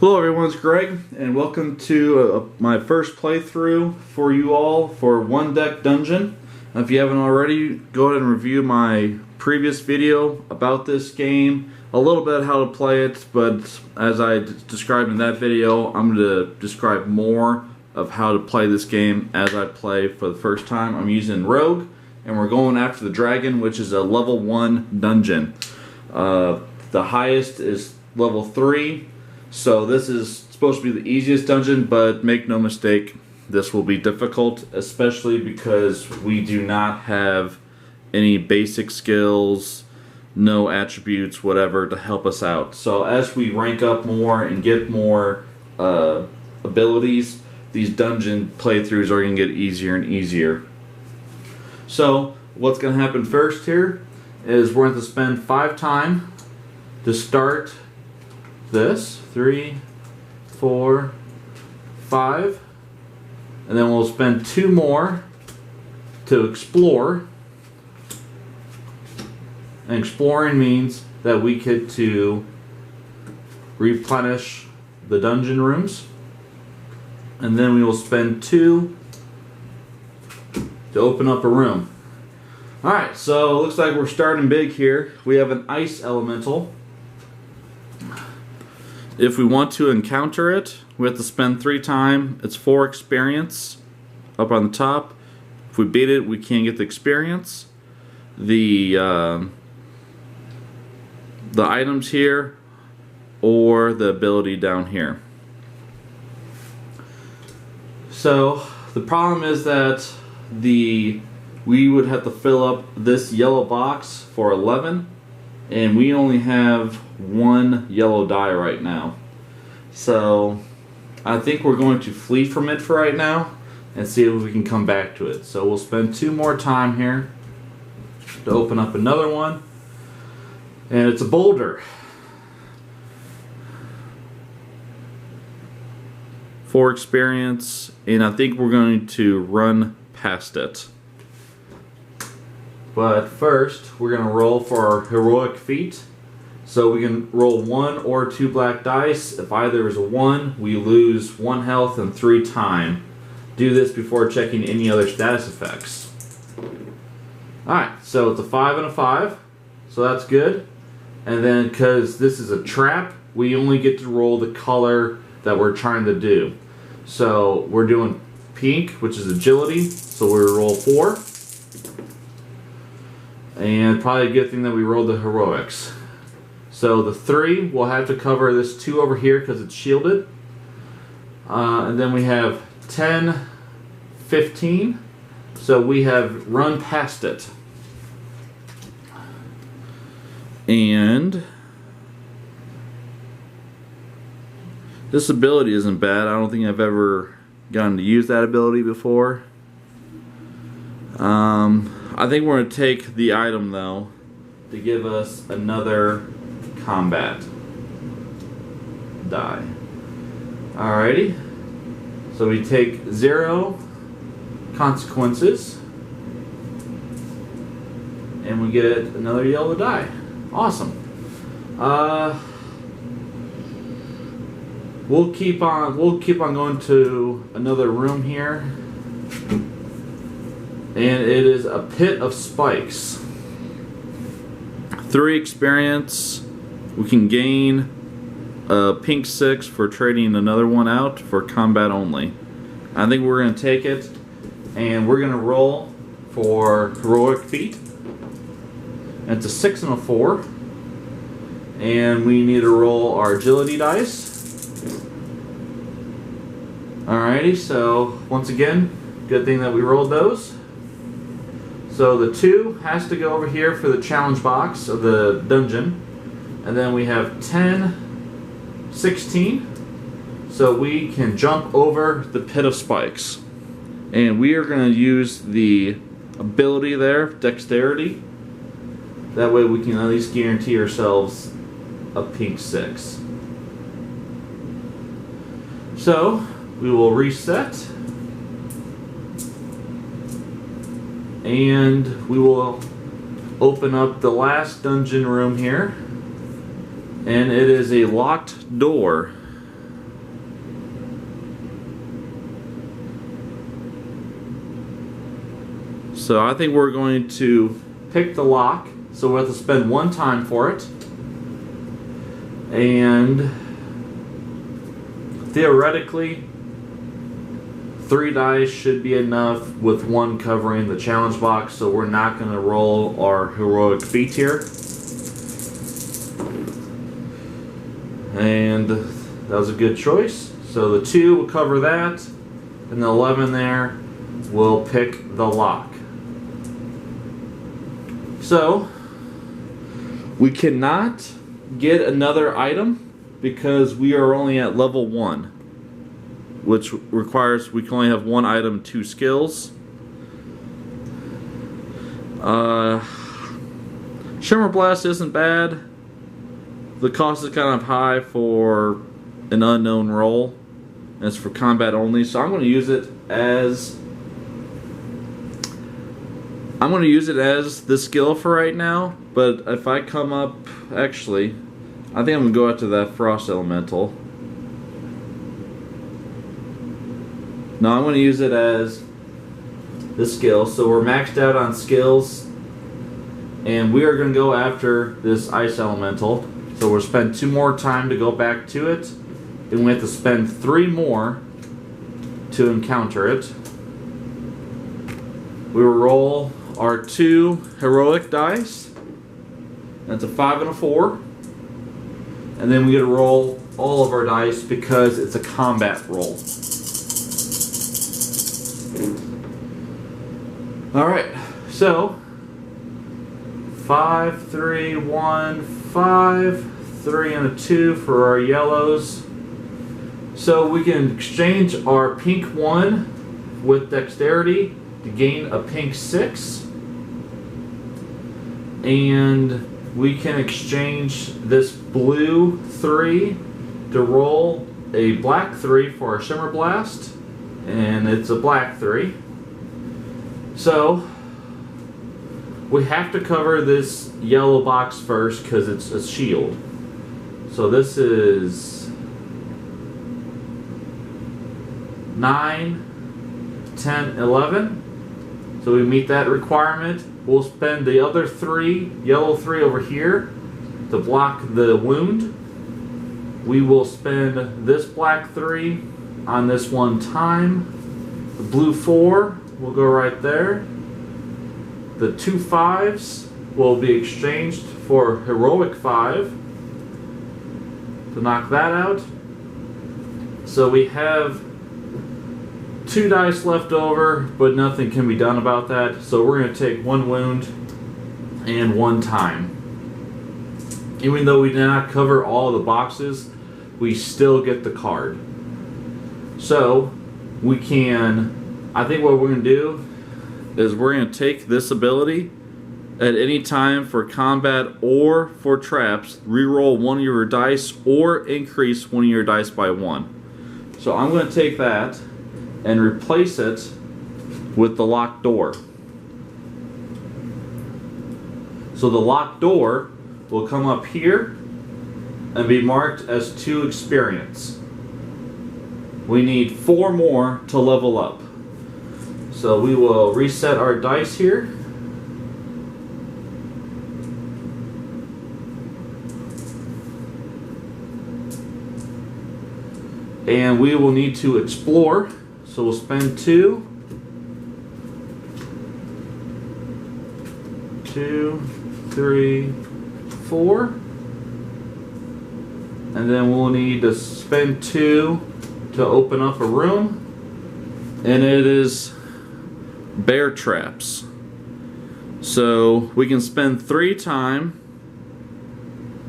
Hello everyone, it's Greg, and welcome to my first playthrough for you all for One Deck Dungeon. If you haven't already, go ahead and review my previous video about this game, a little bit how to play it, but as I described in that video, I'm going to describe more of how to play this game as I play for the first time. I'm using Rogue, and we're going after the dragon, which is a level 1 dungeon. The highest is level 3. So this is supposed to be the easiest dungeon, but make no mistake, this will be difficult, especially because we do not have any basic skills, no attributes, whatever, to help us out. So as we rank up more and get more abilities, these dungeon playthroughs are going to get easier and easier. So what's going to happen first here is we're going to spend 5 time to start this. 3, 4, 5, and then we'll spend 2 more to explore. And exploring means that we get to replenish the dungeon rooms, and then we will spend 2 to open up a room. Alright, so it looks like we're starting big here. We have an ice elemental. If we want to encounter it, we have to spend 3 time. It's 4 experience up on the top. If we beat it, we can't get the experience. The items here or the ability down here. So the problem is that we would have to fill up this yellow box for 11. And we only have 1 yellow die right now. So I think we're going to flee from it for right now and see if we can come back to it. So we'll spend 2 more time here to open up another one. And it's a boulder. 4 experience, and I think we're going to run past it. But first, we're going to roll for our heroic feat. So we can roll 1 or 2 black dice. If either is a 1, we lose 1 health and 3 time. Do this before checking any other status effects. Alright, so it's a 5 and a 5. So that's good. And then, because this is a trap, we only get to roll the color that we're trying to do. So we're doing pink, which is agility. So we roll 4. And probably a good thing that we rolled the heroics. So the 3 will have to cover this 2 over here because it's shielded. And then we have 10, 15. So we have run past it. And this ability isn't bad. I don't think I've ever gotten to use that ability before. I think we're going to take the item though to give us another combat die. Alrighty. So we take 0 consequences and we get another yellow die. Awesome. We'll keep on going to another room here. And it is a pit of spikes. 3 experience. We can gain a pink 6 for trading another one out for combat only. I think we're going to take it, and we're going to roll for heroic feat. And it's a 6 and a 4. And we need to roll our agility dice. Alrighty, so once again, good thing that we rolled those. So the 2 has to go over here for the challenge box of the dungeon. And then we have 10, 16. So we can jump over the pit of spikes. And we are going to use the ability there, dexterity. That way we can at least guarantee ourselves a pink 6. So we will reset. And we will open up the last dungeon room here. And it is a locked door. So I think we're going to pick the lock. So we have to spend 1 time for it. And theoretically, 3 dice should be enough with 1 covering the challenge box, so we're not going to roll our heroic feat here. And that was a good choice. So the 2 will cover that, and the 11 there will pick the lock. So we cannot get another item because we are only at level 1, which requires we can only have 1 item, 2 skills. Shimmer Blast isn't bad. The cost is kind of high for an unknown role, and it's for combat only. So I'm going to use it as the skill for right now. But if I come up, actually, I think I'm going to go after that Frost Elemental. No, I'm going to use it as the skill. So we're maxed out on skills, and we are going to go after this Ice Elemental. So we'll spend 2 more time to go back to it, and we have to spend 3 more to encounter it. We will roll our 2 heroic dice. That's a 5 and a 4. And then we get to roll all of our dice because it's a combat roll. Alright, so 5, 3, 1, 5, 3 and a 2 for our yellows. So we can exchange our pink 1 with dexterity to gain a pink 6. And we can exchange this blue 3 to roll a black 3 for our Shimmer Blast. And it's a black 3. So we have to cover this yellow box first because it's a shield. So this is 9, 10, 11. So we meet that requirement. We'll spend the other 3, yellow 3 over here to block the wound. We will spend this black 3 on this 1 time. The blue 4 will go right there. The 2 5s will be exchanged for heroic 5 to knock that out. So we have 2 dice left over, but nothing can be done about that. So we're going to take 1 wound and 1 time. Even though we did not cover all the boxes, we still get the card. So we can, I think what we're going to do is we're going to take this ability at any time for combat or for traps, reroll 1 of your dice or increase 1 of your dice by 1. So I'm going to take that and replace it with the locked door. So the locked door will come up here and be marked as 2 experience. We need 4 more to level up. So we will reset our dice here. And we will need to explore. So we'll spend 2. 2, 3, 4. And then we'll need to spend 2 to open up a room. And it is bear traps. So we can spend 3 time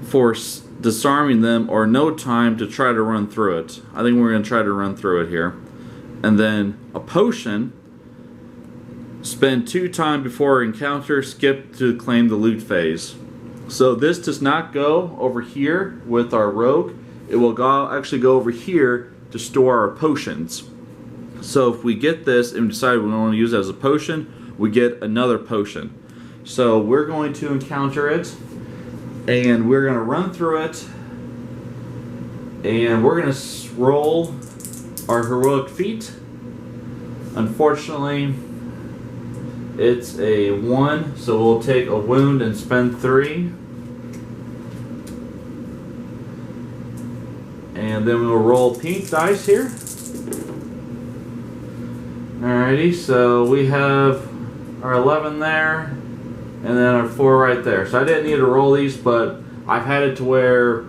for disarming them or no time to try to run through it. I think we're going to try to run through it here. And then a potion, spend 2 time before encounter, skip to claim the loot phase. So this does not go over here with our rogue. It will actually go over here to store our potions. So if we get this and decide we want to use it as a potion, we get another potion. So we're going to encounter it, and we're going to run through it, and we're going to roll our heroic feat. Unfortunately, it's a 1, so we'll take a wound and spend 3. And then we'll roll pink dice here. Alrighty, so we have our 11 there, and then our 4 right there. So I didn't need to roll these, but I've had it to where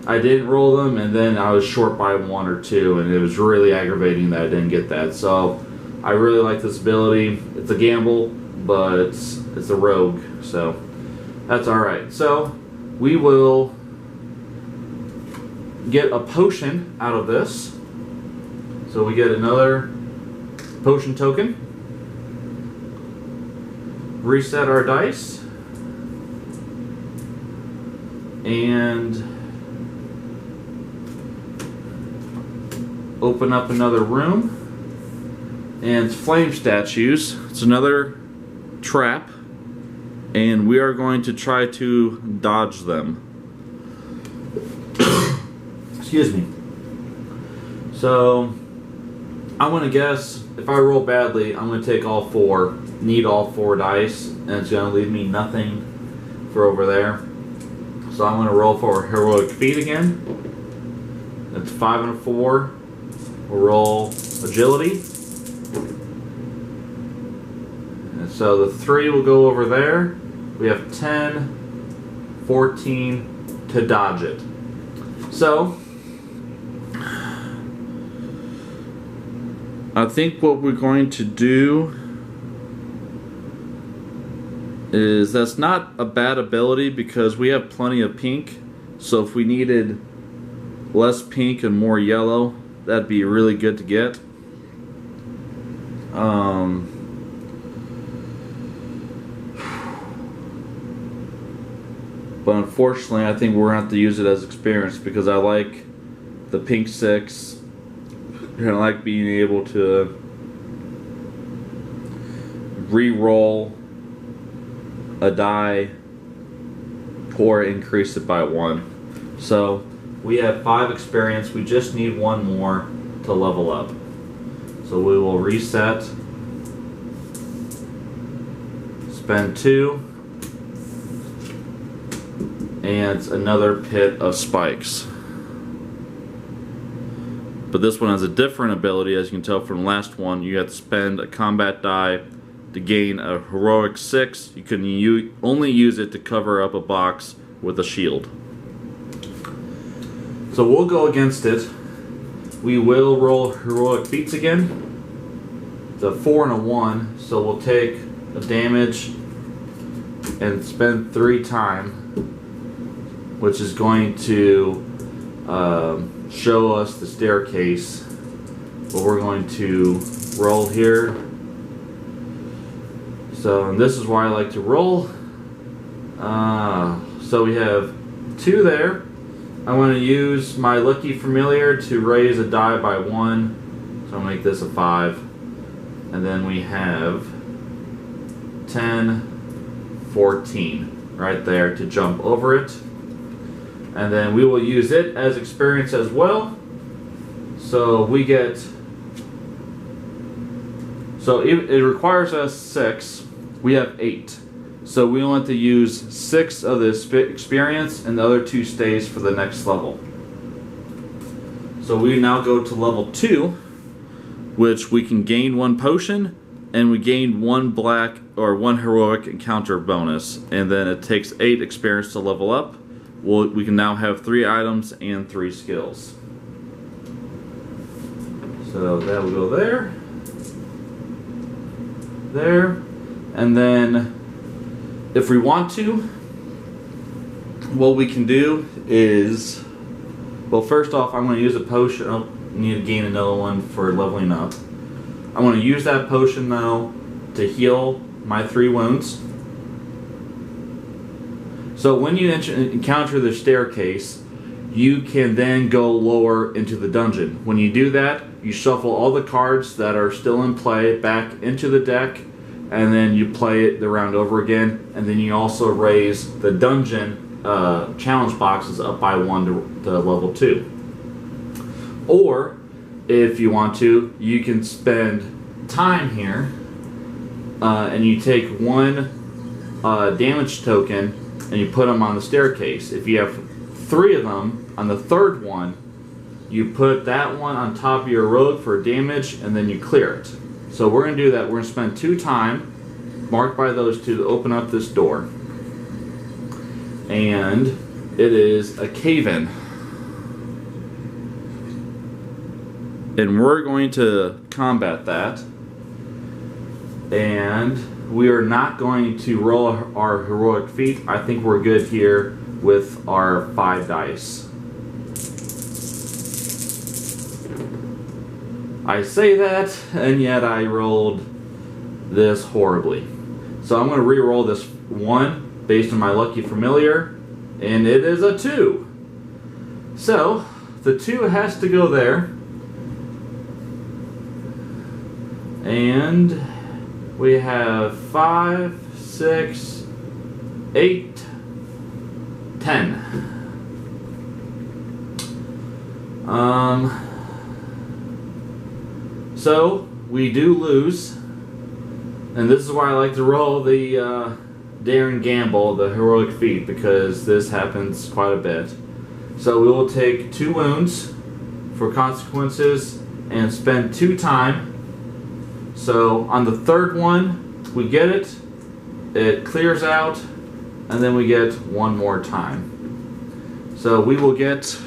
I didn't roll them, and then I was short by 1 or 2, and it was really aggravating that I didn't get that. So I really like this ability. It's a gamble, but it's a rogue, so that's alright. So we will get a potion out of this. So we get another potion token. Reset our dice. And open up another room. And it's flame statues. It's another trap. And we are going to try to dodge them. Excuse me. So I'm going to guess if I roll badly, I'm going to take all 4, need all 4 dice, and it's going to leave me nothing for over there. So I'm going to roll for heroic feat again. That's 5 and a 4. We'll roll agility. And so the 3 will go over there. We have 10, 14 to dodge it. So I think what we're going to do is, that's not a bad ability because we have plenty of pink. So if we needed less pink and more yellow, that'd be really good to get. But unfortunately, I think we're going to have to use it as experience because I like the pink 6. I like being able to re-roll a die or increase it by 1. So we have 5 experience. We just need 1 more to level up. So we will reset, spend 2, and another pit of spikes. But this one has a different ability, as you can tell from the last one. You have to spend a combat die to gain a heroic 6. You can only use it to cover up a box with a shield. So we'll go against it. We will roll heroic feats again. It's a 4 and a 1, so we'll take a damage and spend 3 time, which is going to show us the staircase. But we're going to roll here. So, and this is why I like to roll. So we have 2 there. I want to use my Lucky Familiar to raise a die by 1. So I'll make this a 5. And then we have 10, 14 right there to jump over it. And then we will use it as experience as well. So we get, so it requires us 6. We have 8. So we want to use 6 of this experience, and the other 2 stays for the next level. So we now go to level 2, which we can gain 1 potion, and we gain 1 black or 1 heroic encounter bonus. And then it takes 8 experience to level up. We can now have 3 items and 3 skills. So that will go there. There. And then if we want to, what we can do is, well, first off, I'm going to use a potion. Oh, I need to gain another one for leveling up. I'm going to use that potion though to heal my 3 wounds. So when you encounter the staircase, you can then go lower into the dungeon. When you do that, you shuffle all the cards that are still in play back into the deck, and then you play it the round over again, and then you also raise the dungeon challenge boxes up by 1 to level 2. Or, if you want to, you can spend time here and you take one damage token and you put them on the staircase. If you have 3 of them, on the 3rd one, you put that one on top of your rogue for damage, and then you clear it. So we're going to do that. We're going to spend 2 time marked by those 2 to open up this door. And it is a cave-in. And we're going to combat that. And we are not going to roll our heroic feat. I think we're good here with our 5 dice. I say that, and yet I rolled this horribly. So I'm going to re-roll this 1 based on my lucky familiar, and it is a 2. So the 2 has to go there. And we have 5, 6, 8, 10. So we do lose, and this is why I like to roll the dare and gamble, the heroic feat, because this happens quite a bit. So we will take 2 wounds for consequences and spend 2 time. So on the 3rd one, we get it, it clears out, and then we get 1 more time. So we will get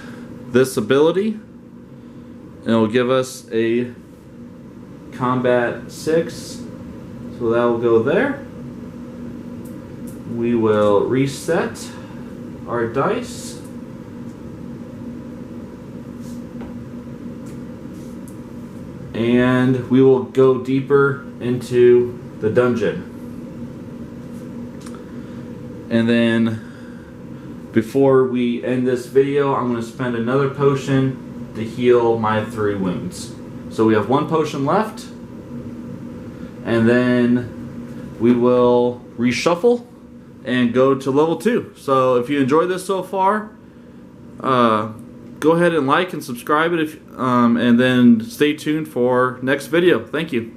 this ability, and it will give us a combat 6. So that will go there. We will reset our dice. And we will go deeper into the dungeon. And then before we end this video, I'm going to spend another potion to heal my 3 wounds. So we have 1 potion left, and then we will reshuffle and go to level 2. So if you enjoyed this so far, go ahead and like and subscribe it, and then stay tuned for next video. Thank you.